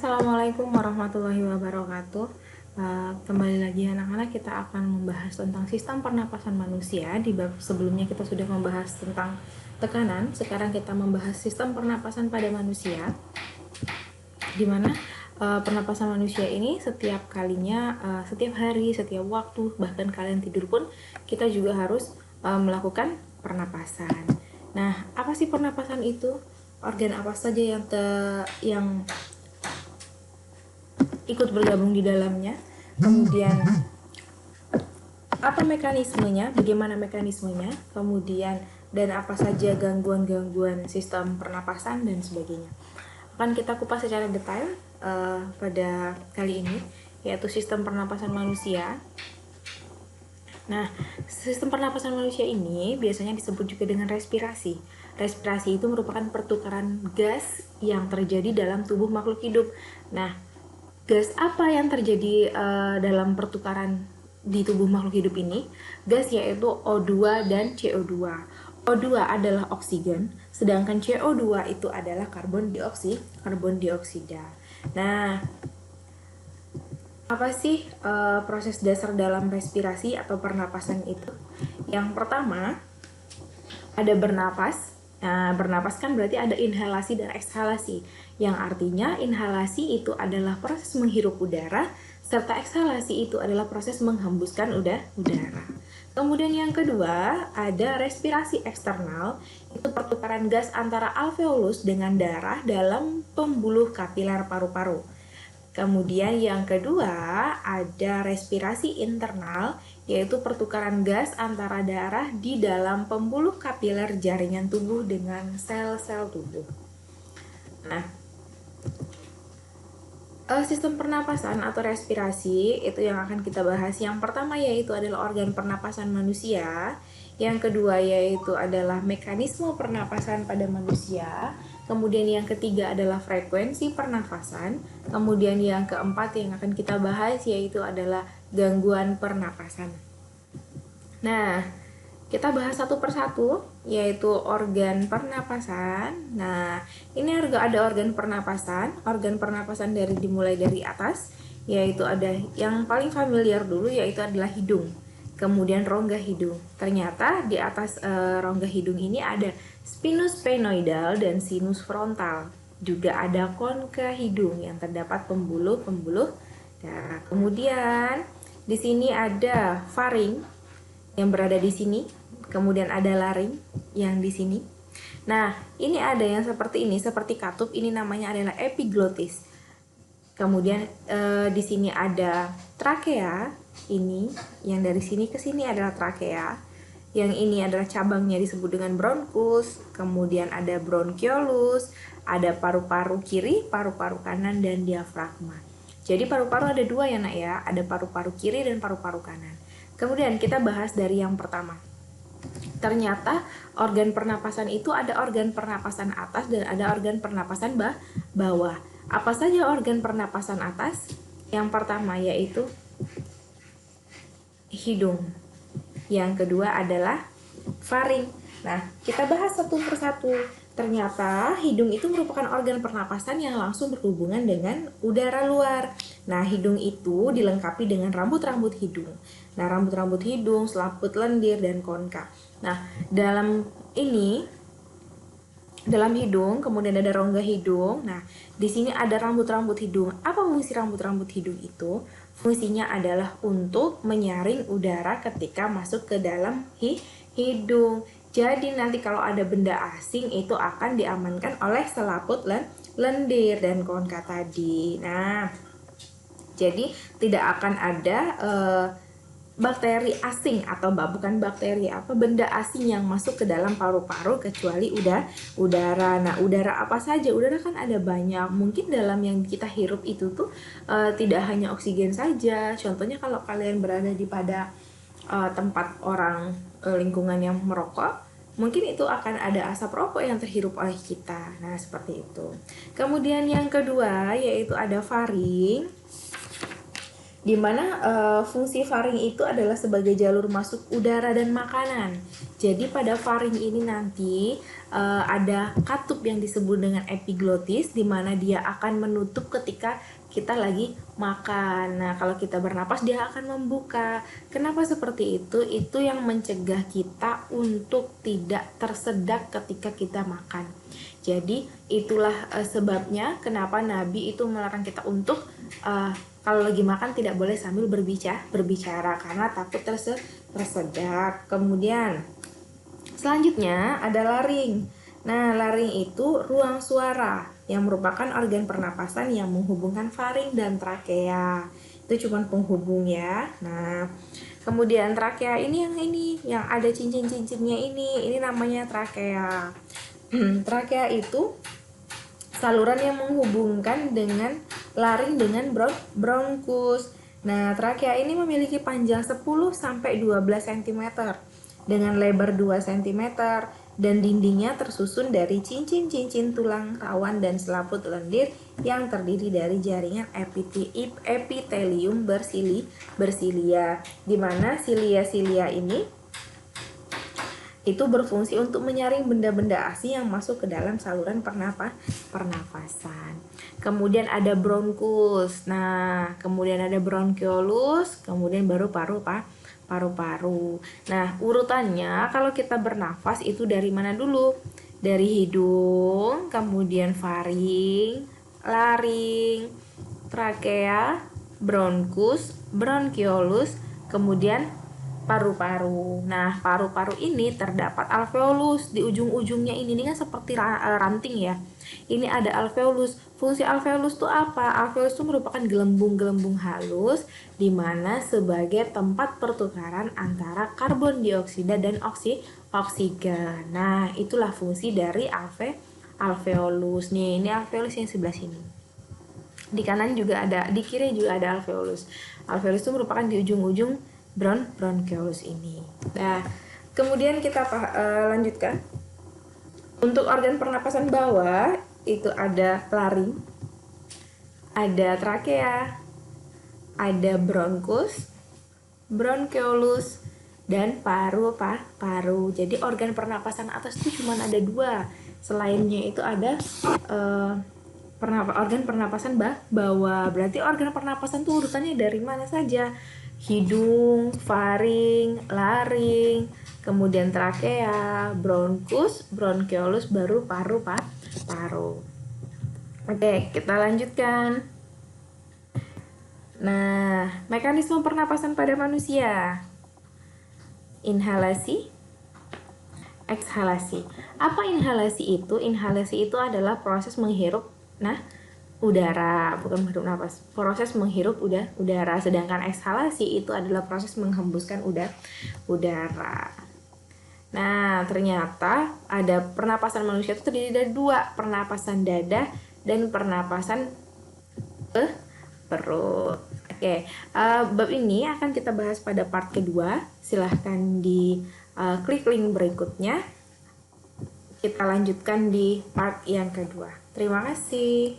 Assalamualaikum warahmatullahi wabarakatuh. Kembali lagi anak-anak, kita akan membahas tentang sistem pernapasan manusia. Di bab sebelumnya kita sudah membahas tentang tekanan. Sekarang kita membahas sistem pernapasan pada manusia, di mana pernapasan manusia ini setiap kalinya, setiap hari, setiap waktu, bahkan kalian tidur pun kita juga harus melakukan pernapasan. Nah, apa sih pernapasan itu? Organ apa saja yang ikut bergabung di dalamnya, kemudian apa mekanismenya, bagaimana mekanismenya, kemudian dan apa saja gangguan-gangguan sistem pernapasan dan sebagainya. Akan kita kupas secara detail pada kali ini, yaitu sistem pernapasan manusia. Nah, sistem pernapasan manusia ini biasanya disebut juga dengan respirasi. Respirasi itu merupakan pertukaran gas yang terjadi dalam tubuh makhluk hidup. Nah, gas apa yang terjadi dalam pertukaran di tubuh makhluk hidup ini? Gas yaitu O2 dan CO2. O2 adalah oksigen, sedangkan CO2 itu adalah karbon dioksida. Nah, apa sih proses dasar dalam respirasi atau pernapasan itu? Yang pertama, ada bernapas. Nah, bernapas kan berarti ada inhalasi dan ekshalasi, yang artinya inhalasi itu adalah proses menghirup udara, serta ekshalasi itu adalah proses menghembuskan udara. Kemudian yang kedua, ada respirasi eksternal, itu pertukaran gas antara alveolus dengan darah dalam pembuluh kapiler paru-paru. Kemudian yang kedua, ada respirasi internal, yaitu pertukaran gas antara darah di dalam pembuluh kapiler jaringan tubuh dengan sel-sel tubuh. Nah, sistem pernapasan atau respirasi itu yang akan kita bahas. Yang pertama yaitu adalah organ pernapasan manusia. Yang kedua yaitu adalah mekanisme pernapasan pada manusia. Kemudian yang ketiga adalah frekuensi pernapasan. Kemudian yang keempat yang akan kita bahas yaitu adalah gangguan pernapasan. Nah, kita bahas satu persatu, yaitu organ pernapasan. Nah, ini ada organ pernapasan. Organ pernapasan dimulai dari atas, yaitu ada yang paling familiar dulu, yaitu adalah hidung. Kemudian rongga hidung. Ternyata di atas rongga hidung ini ada spinous sphenoidal dan sinus frontal. Juga ada konka hidung yang terdapat pembuluh-pembuluh darah. Kemudian di sini ada faring yang berada di sini. Kemudian ada laring yang di sini. Nah, ini ada yang seperti ini, seperti katup. Ini namanya adalah epiglottis. Kemudian di sini ada trakea. Ini yang dari sini ke sini adalah trakea. Yang ini adalah cabangnya disebut dengan bronkus. Kemudian ada bronchiolus, ada paru-paru kiri, paru-paru kanan, dan diafragma. Jadi paru-paru ada dua ya nak ya, ada paru-paru kiri dan paru-paru kanan. Kemudian kita bahas dari yang pertama. Ternyata organ pernapasan itu ada organ pernapasan atas dan ada organ pernapasan bawah. Apa saja organ pernapasan atas? Yang pertama yaitu hidung. Yang kedua adalah faring. Nah, kita bahas satu persatu. Ternyata hidung itu merupakan organ pernapasan yang langsung berhubungan dengan udara luar. Nah, hidung itu dilengkapi dengan rambut-rambut hidung. Nah, rambut-rambut hidung, selaput lendir, dan konka. Nah, dalam hidung, kemudian ada rongga hidung. Nah, di sini ada rambut-rambut hidung. Apa fungsi rambut-rambut hidung itu? Fungsinya adalah untuk menyaring udara ketika masuk ke dalam hidung. Jadi nanti kalau ada benda asing itu akan diamankan oleh selaput lendir dan konka tadi. Nah, jadi tidak akan ada bakteri asing atau bukan bakteri benda asing yang masuk ke dalam paru-paru kecuali udara. Nah, udara apa saja? Udara kan ada banyak. Mungkin dalam yang kita hirup itu tuh tidak hanya oksigen saja. Contohnya kalau kalian berada pada tempat orang lingkungan yang merokok, mungkin itu akan ada asap rokok yang terhirup oleh kita. Nah, seperti itu. Kemudian yang kedua yaitu ada faring. di mana fungsi faring itu adalah sebagai jalur masuk udara dan makanan. Jadi pada faring ini nanti ada katup yang disebut dengan epiglotis, di mana dia akan menutup ketika kita lagi makan. Nah, kalau kita bernapas dia akan membuka. Kenapa seperti itu? Itu yang mencegah kita untuk tidak tersedak ketika kita makan. Jadi itulah sebabnya kenapa Nabi itu melarang kita untuk kalau lagi makan tidak boleh sambil berbicara karena takut tersedak. Kemudian selanjutnya ada laring. Nah, laring itu ruang suara yang merupakan organ pernapasan yang menghubungkan faring dan trakea. Itu cuma penghubung ya. Nah, kemudian trakea ini yang ada cincin-cincinnya ini namanya trakea. Trakea itu saluran yang menghubungkan dengan laring dengan bronkus. Nah, trakea ini memiliki panjang 10 sampai 12 cm dengan lebar 2 cm dan dindingnya tersusun dari cincin-cincin tulang rawan dan selaput lendir yang terdiri dari jaringan epitelium bersilia, di mana silia-silia ini itu berfungsi untuk menyaring benda-benda asing yang masuk ke dalam saluran pernapasan. Kemudian ada bronkus. Nah, kemudian ada bronchiolus, kemudian baru paru-paru. Nah, urutannya kalau kita bernafas itu dari mana dulu? Dari hidung, kemudian faring, laring, trakea, bronkus, bronchiolus, kemudian paru-paru. Nah, paru-paru ini terdapat alveolus di ujung-ujungnya ini kan seperti ranting ya. Ini ada alveolus. Fungsi alveolus itu apa? Alveolus itu merupakan gelembung-gelembung halus di mana sebagai tempat pertukaran antara karbon dioksida dan oksigen. Nah, itulah fungsi dari alveolus. Nih, ini alveolus yang sebelah sini. Di kanan juga ada, di kiri juga ada alveolus. Alveolus itu merupakan di ujung-ujung bronchiolus ini. Nah, kemudian kita lanjutkan. Untuk organ pernapasan bawah itu ada laring, ada trakea, ada bronkus, bronchiolus, dan paru-paru. Jadi organ pernapasan atas itu cuma ada 2. Selainnya itu ada organ pernapasan bawah. Berarti organ pernapasan itu urutannya dari mana saja? Hidung, faring, laring, kemudian trakea, bronkus, bronchiolus, baru paru. Oke, kita lanjutkan. Nah, mekanisme pernapasan pada manusia. Inhalasi, ekshalasi. Apa inhalasi itu? Inhalasi itu adalah proses menghirup udara, bukan menghirup nafas. Proses menghirup udara, sedangkan ekshalasi itu adalah proses menghembuskan udara. Nah, ternyata ada pernapasan manusia itu terdiri dari 2, pernapasan dada dan pernapasan perut. Oke, bab ini akan kita bahas pada part kedua. Silahkan di klik link berikutnya. Kita lanjutkan di part yang kedua. Terima kasih.